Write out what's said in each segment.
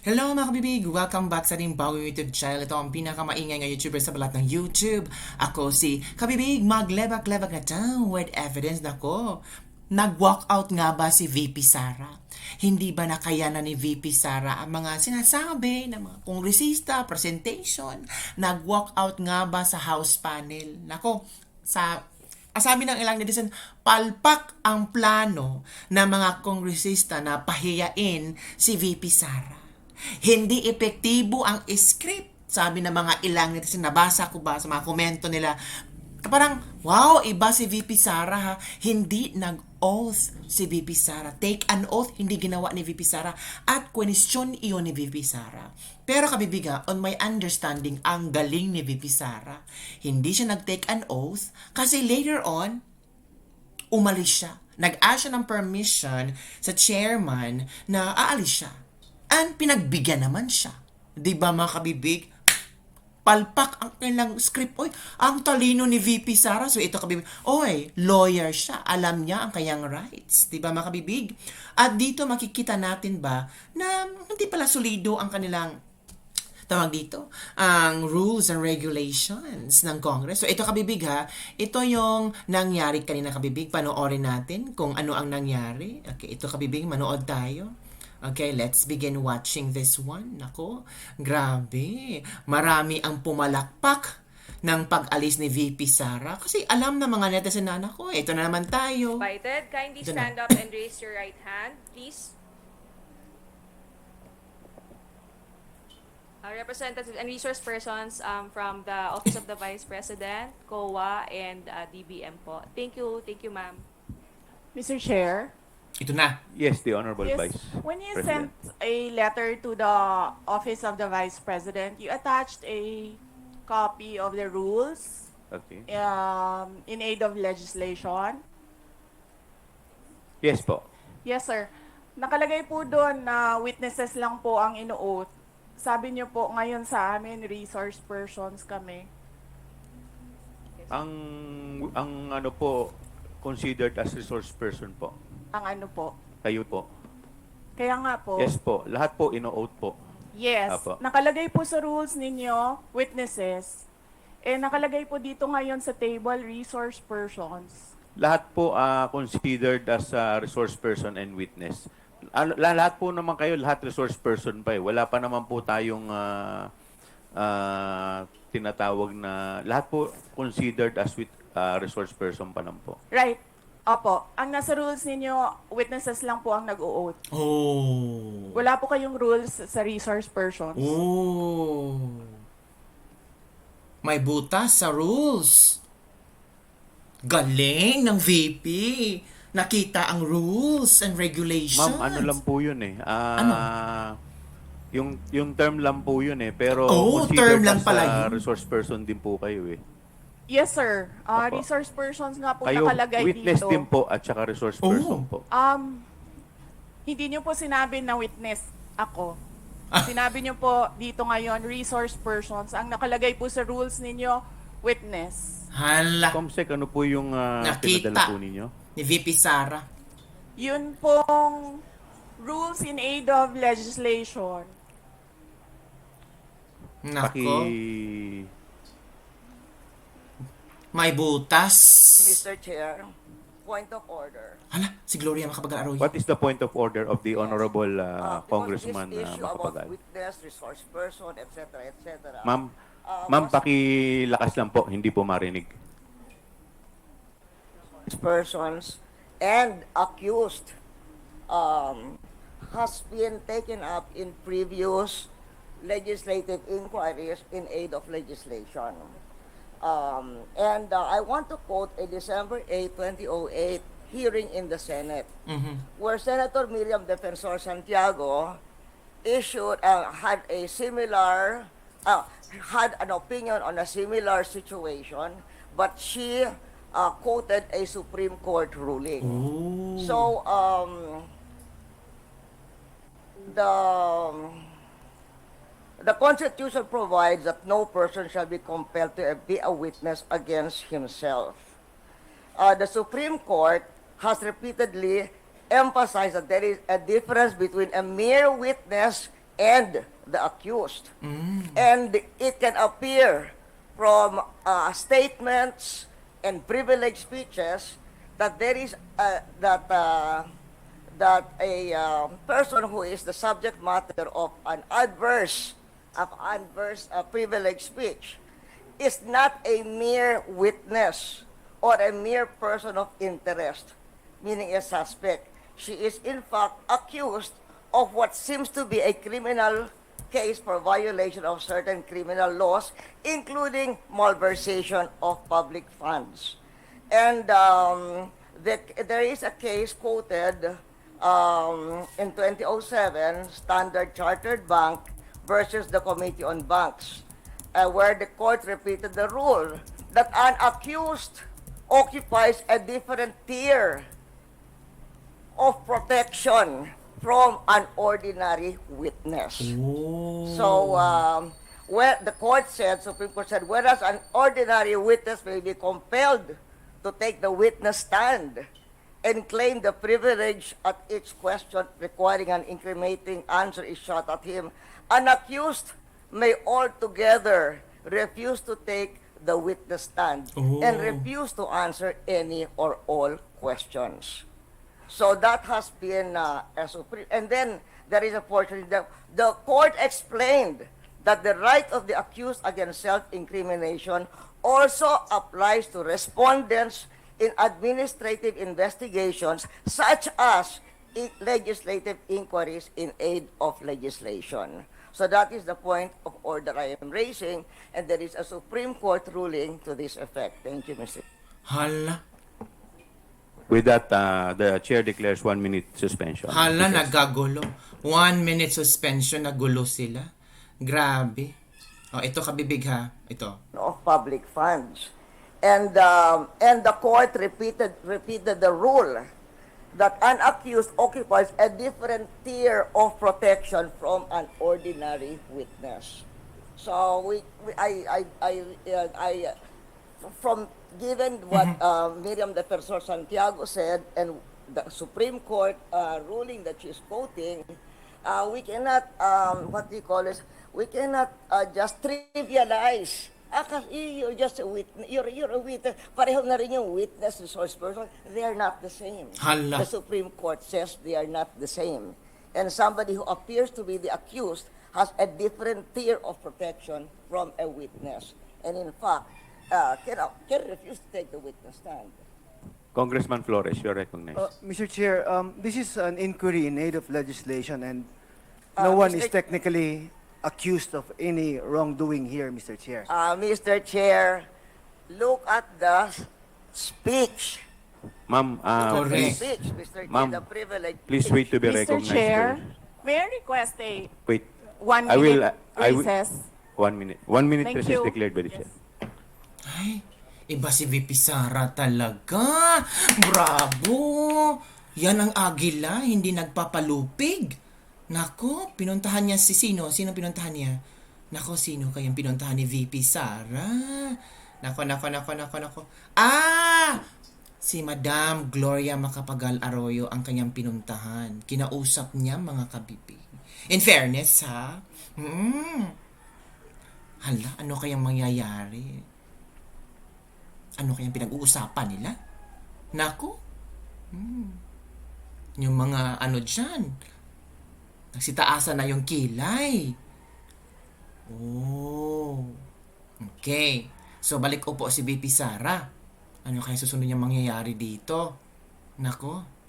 Hello mga kabibig! Welcome back sa ating bagong YouTube channel. Ito ang pinakamaingay nga YouTuber sa balat ng YouTube. Ako si Kabibig, maglebak-lebak na down with evidence. Nako, nag-walk out nga ba si VP Sara? Hindi ba nakayanan ni VP Sara ang mga sinasabi ng mga kongresista, presentation? Nag-walk out nga ba sa House panel? Nako, sabi ng ilang netizen, palpak ang plano ng mga kongresista na pahiyain si VP Sara. Hindi epektibo ang script. Sabi ng mga ilang netizen, nabasa ko ba sa mga komento nila, parang, wow, iba si VP Sara ha. Hindi nag-oath si VP Sara. Take an oath, hindi ginawa ni VP Sara. At question iyon ni VP Sara. Pero kabibiga, on my understanding, ang galing ni VP Sara. Hindi siya nag-take an oath kasi later on, umalis siya. Nag-ask siya ng permission sa chairman na aalis siya. And pinagbigyan naman siya. Di ba mga kabibig? Palpak ang kanilang script. Oy, ang talino ni VP Sara. So ito kabibig, oy, lawyer siya. Alam niya ang kanyang rights. Di ba mga kabibig? At dito makikita natin ba na hindi pala solido ang kanilang tawag dito, ang rules and regulations ng Congress. So ito kabibig ha, ito yung nangyari kanina kabibig. Panoorin natin kung ano ang nangyari. Okay, ito kabibig, manood tayo. Okay, let's begin watching this one. Nako, grabe. Marami ang pumalakpak ng pag-alis ni VP Sara. Kasi alam na mga netizen na, nako, ito na naman tayo. Invited. Kindly Ito stand na. up and raise your right hand, please. Representatives and resource persons from the Office of the Vice President, COA, and DBM po. Thank you, ma'am. Mr. Chair, Ito na. Yes, the Honorable yes, Vice when you President. sent a letter to the Office of the Vice President, you attached a copy of the rules Okay. in aid of legislation. Yes po. Yes, sir. Nakalagay po doon na witnesses lang po ang ino-oath. Sabi niyo po ngayon sa amin, resource persons kami. Ang ano po, considered as resource person po. Ang ano po. Kayo po. Kaya nga po. Yes po. Lahat po ino-oath po. Yes. Apo. Nakalagay po sa rules ninyo, witnesses. Nakalagay po dito ngayon sa table, resource persons. Lahat po considered as resource person and witness. Lahat po naman kayo, lahat resource person pa eh. Wala pa naman po tayong tinatawag na, lahat po considered as resource person pa lang po. Right. Opo. Ang nasa rules ninyo, witnesses lang po ang nag-o-oath. Oh. Wala po kayong rules sa resource persons. Oh. May butas sa rules. Galing ng VP. Nakita ang rules and regulations. Ma'am, ano lang po yun eh. Ano? Yung term lang po yun eh. Pero Oh, considered term lang as pala yun. resource person din po kayo eh. Yes, sir. Opo. Resource persons nga po Kayo, nakalagay witness dito. din po at saka resource person po. Hindi nyo po sinabi na witness ako. Sinabi nyo po dito ngayon, resource persons. Ang nakalagay po sa rules ninyo, witness. Hala. Comsec, ano po yung Nakita. pinadala po ninyo? Ni VP Sara. Yun pong rules in aid of legislation. Nako. May butas. Mr. Chair, point of order. Hala, si Gloria Macapagal-Arroyo. What is the point of order of the Honorable Because Congressman this issue about Macapagal? witness, resource person, etc., etc. Ma'am, ma'am, pakilakas lang po, hindi po marinig. Persons and accused has been taken up in previous legislative inquiries in aid of legislation. I want to quote a December 8, 2008 hearing in the Senate, where Senator Miriam Defensor Santiago had a similar, had an opinion on a similar situation, but she quoted a Supreme Court ruling. Oh. So, the Constitution provides that no person shall be compelled to be a witness against himself. The Supreme Court has repeatedly emphasized that there is a difference between a mere witness and the accused. And it can appear from statements and privileged speeches that there is that a person who is the subject matter of an adverse privileged speech is not a mere witness or a mere person of interest, meaning a suspect. She is in fact accused of what seems to be a criminal case for violation of certain criminal laws, including malversation of public funds. And there is a case quoted in 2007, Standard Chartered Bank versus the Committee on Banks, where the court repeated the rule that an accused occupies a different tier of protection from an ordinary witness. So, where the court said, Supreme Court said, whereas an ordinary witness may be compelled to take the witness stand and claim the privilege at each question requiring an incriminating answer is shot at him, an accused may altogether refuse to take the witness stand and refuse to answer any or all questions. So that has been a supreme. And then there is a portion that the court explained that the right of the accused against self-incrimination also applies to respondents in administrative investigations such as legislative inquiries in aid of legislation. So that is the point of order I am raising, and there is a Supreme Court ruling to this effect. Thank you, Mr. Hala. With that, the chair declares 1 minute suspension. Hala, Recess. nagagulo. 1 minute suspension, nagulo sila. Grabe. Oh, ito kabibig ha. Ito. Of public funds. And the court repeated the rule that an accused occupies a different tier of protection from an ordinary witness. So from given what Miriam Defensor Santiago said and the Supreme Court ruling that she's quoting, we cannot we cannot just trivialize. Kasi you're just a witness. You're a witness. Pareho na rin yung witness and source person. They are not the same. Hala. The Supreme Court says they are not the same. And somebody who appears to be the accused has a different tier of protection from a witness. And in fact, can refuse to take the witness stand. Congressman Flores, you're recognized. Mr. Chair, this is an inquiry in aid of legislation, and no one is Mr. technically accused of any wrongdoing here, Mr. Chair. Mr. Chair, look at the speech. Ma'am, Correct. please, Speech, Mr. Chair, Ma'am, the privilege. please wait to be Mr. recognized. Chair, first. may I request a Wait, 1 I will, minute I will- recess? 1 minute. 1 minute Thank recess you. declared by the chair. Ay, iba si VP Sara talaga. Bravo! Yan ang agila, hindi nagpapalupig. Nako, pinuntahan niya si sino? Sino pinuntahan niya? Nako, sino kayang pinuntahan ni VP Sara? Nako. Ah! Si Madam Gloria Macapagal Arroyo ang kanyang pinuntahan. Kinausap niya mga kabibig. In fairness, ha? Hala, ano kayang mangyayari? Ano kayang pinag-uusapan nila? Nako. Yung mga ano dyan. Nagsitaasan na yung kilay. Oh. Okay. So, balik upo si BP Sara. Ano kaya susunod niyang mangyayari dito? Nako.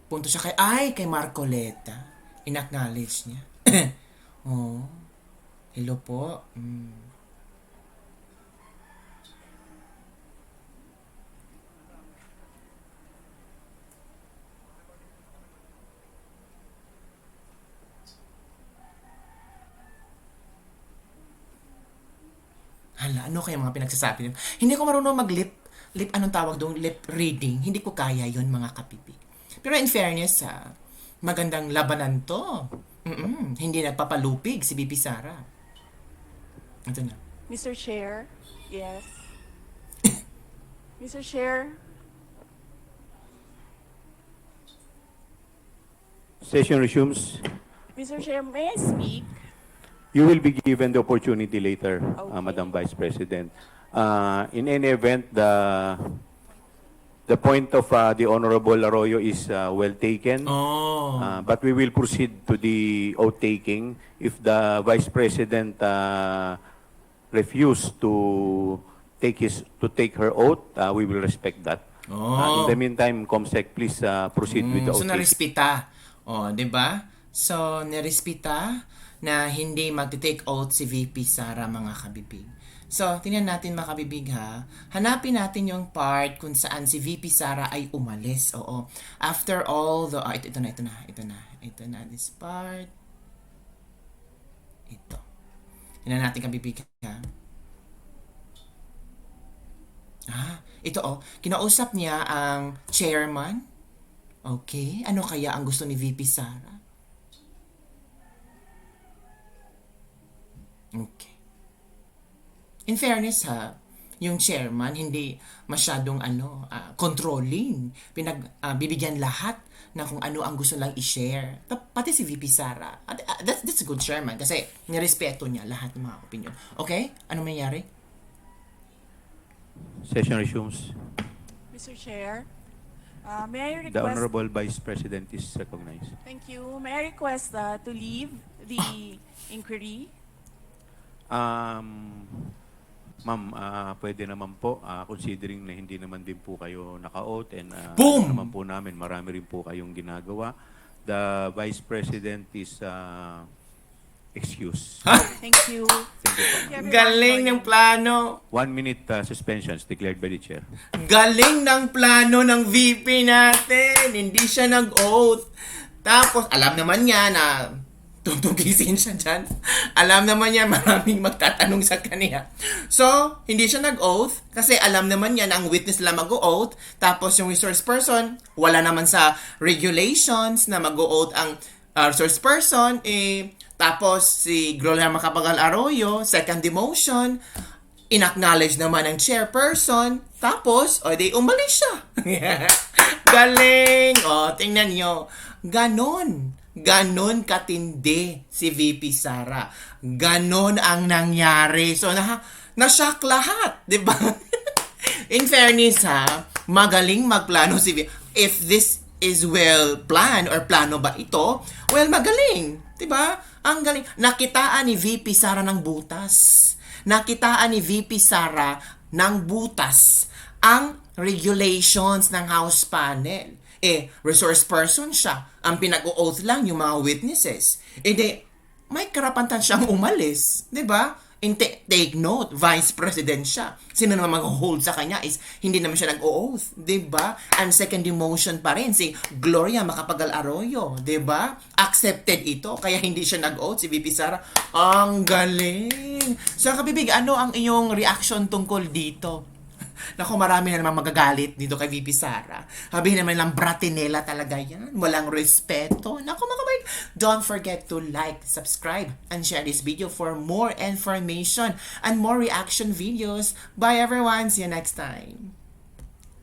Punto siya kay Marcoleta. In-acknowledge niya. Oh. Hello po. Hala, ano kaya mga pinagsasabi niyo? Hindi ko marunong anong tawag doon, lip reading. Hindi ko kaya yon mga kapipig. Pero in fairness, magandang labanan to. Hindi nagpapalupig si BP Sara. Ito na. Mr. Chair, yes. Mr. Chair, Session resumes. Mr. Chair, may I speak? You will be given the opportunity later, Okay. Madam Vice President. In any event, the point of the Honorable Arroyo is well taken. Oh. But we will proceed to the oath taking. If the Vice President refuse to take her oath, we will respect that. Oh. In the meantime, Comsec, please proceed with the So oath taking. narespeta. Oh, 'di ba? So narespeta na hindi magte-take oath si VP Sara, mga kabibig. So, tingnan natin mga kabibig ha. Hanapin natin yung part kung saan si VP Sara ay umalis. Oo. After all the... ito na. This part. Ito. Tingnan natin kabibig ha. Ito kinausap niya ang chairman. Okay. Ano kaya ang gusto ni VP Sara? Okay. In fairness yung chairman hindi masyadong controlling. Bibigyan lahat na kung ano ang gusto lang i-share. Pati si VP Sara. That's a good chairman kasi nirespeto niya lahat ng mga opinion. Okay? Ano mangyari? Session resumes. Mr. Chair, may I The request... Honorable Vice President is recognized. Thank you. May I request to leave the inquiry? Ma'am, pwede naman po, considering na hindi naman din po kayo naka-oath and Boom! naman po namin, marami rin po kayong ginagawa. The Vice President is excused. Thank you. Thank you po. Galing ng plano. 1 minute suspensions declared by the Chair. Galing ng plano ng VP natin. Hindi siya nag-oath. Tapos, alam naman niya na tutugisin siya dyan. Alam naman niya maraming magtatanong sa kanya. So, hindi siya nag-oath kasi alam naman niya na ang witness lang mag-oath. Tapos yung resource person, wala naman sa regulations na mag-oath ang resource person. Tapos si Gloria Macapagal Arroyo, second demotion, inacknowledge naman ng chairperson. Tapos, di umalis siya. Galing! Tingnan nyo. Ganon katindi si VP Sara. Ganon ang nangyari. So, na-shock lahat. Diba? In fairness magaling magplano si VP. If this is well planned or plano ba ito, well, magaling. Diba? Ang galing. Nakitaan ni VP Sara ng butas. Nakitaan ni VP Sara ng butas ang regulations ng House panel. Resource person siya. Ang pinag-o-oath lang yung mga witnesses. May karapatan siyang umalis. Diba? Take note, Vice President siya. Sino naman mag-hold sa kanya is hindi naman siya nag-o-oath. Diba? And second demotion pa rin si Gloria Macapagal Arroyo. Diba? Accepted ito. Kaya hindi siya nag-oath si VP Sara. Ang galing! So, kabibig, ano ang iyong reaction tungkol dito? Naku, marami na naman magagalit dito kay VP Sara. Sabihin naman lang, bratinela talaga yan. Walang respeto. Naku, mga kabay. Don't forget to like, subscribe, and share this video for more information and more reaction videos. Bye everyone. See you next time.